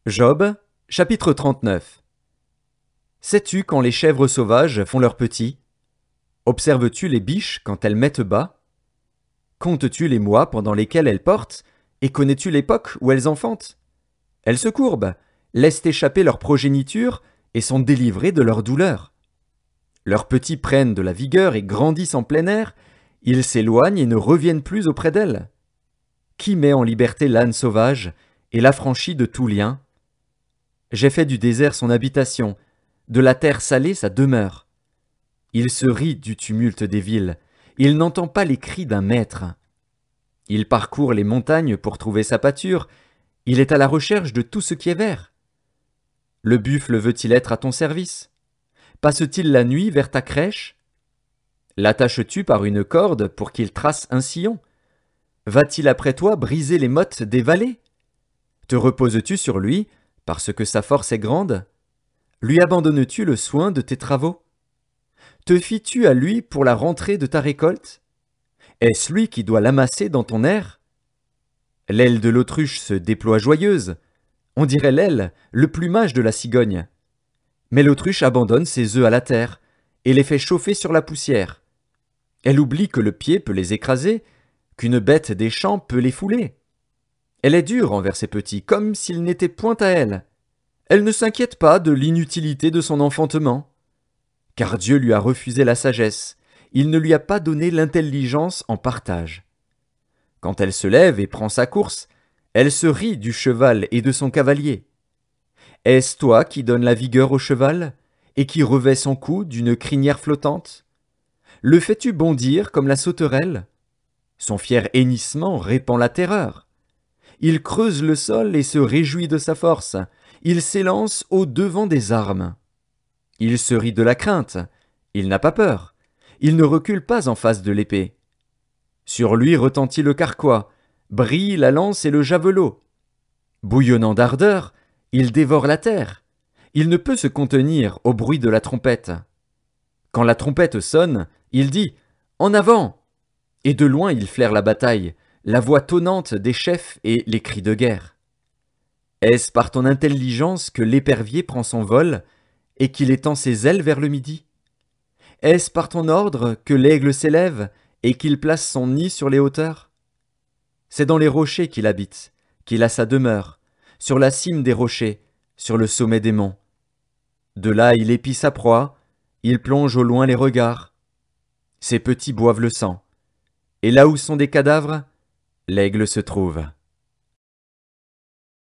Job, chapitre 39. Sais-tu quand les chèvres sauvages font leurs petits? Observes-tu les biches quand elles mettent bas? Comptes-tu les mois pendant lesquels elles portent? Et connais-tu l'époque où elles enfantent? Elles se courbent, laissent échapper leur progéniture et sont délivrées de leur douleur. Leurs petits prennent de la vigueur et grandissent en plein air, ils s'éloignent et ne reviennent plus auprès d'elles. Qui met en liberté l'âne sauvage et l'affranchit de tout lien? J'ai fait du désert son habitation, de la terre salée sa demeure. Il se rit du tumulte des villes, il n'entend pas les cris d'un maître. Il parcourt les montagnes pour trouver sa pâture, il est à la recherche de tout ce qui est vert. Le buffle veut-il être à ton service? Passe-t-il la nuit vers ta crèche? L'attaches-tu par une corde pour qu'il trace un sillon? Va-t-il après toi briser les mottes des vallées? Te reposes-tu sur lui parce que sa force est grande? Lui abandonnes-tu le soin de tes travaux? Te fies-tu à lui pour la rentrée de ta récolte? Est-ce lui qui doit l'amasser dans ton air? L'aile de l'autruche se déploie joyeuse. On dirait l'aile, le plumage de la cigogne. Mais l'autruche abandonne ses œufs à la terre et les fait chauffer sur la poussière. Elle oublie que le pied peut les écraser, qu'une bête des champs peut les fouler. Elle est dure envers ses petits, comme s'ils n'étaient point à elle. Elle ne s'inquiète pas de l'inutilité de son enfantement. Car Dieu lui a refusé la sagesse, il ne lui a pas donné l'intelligence en partage. Quand elle se lève et prend sa course, elle se rit du cheval et de son cavalier. Est-ce toi qui donnes la vigueur au cheval, et qui revêt son cou d'une crinière flottante? Le fais-tu bondir comme la sauterelle? Son fier hennissement répand la terreur. Il creuse le sol et se réjouit de sa force, il s'élance au devant des armes. Il se rit de la crainte, il n'a pas peur, il ne recule pas en face de l'épée. Sur lui retentit le carquois, brille la lance et le javelot. Bouillonnant d'ardeur, il dévore la terre. Il ne peut se contenir au bruit de la trompette. Quand la trompette sonne, il dit « En avant !» Et de loin il flaire la bataille, la voix tonnante des chefs et les cris de guerre. Est-ce par ton intelligence que l'épervier prend son vol et qu'il étend ses ailes vers le midi? Est-ce par ton ordre que l'aigle s'élève et qu'il place son nid sur les hauteurs? C'est dans les rochers qu'il habite, qu'il a sa demeure, sur la cime des rochers, sur le sommet des monts. De là il épie sa proie, il plonge au loin les regards. Ses petits boivent le sang, et là où sont des cadavres, l'aigle se trouve.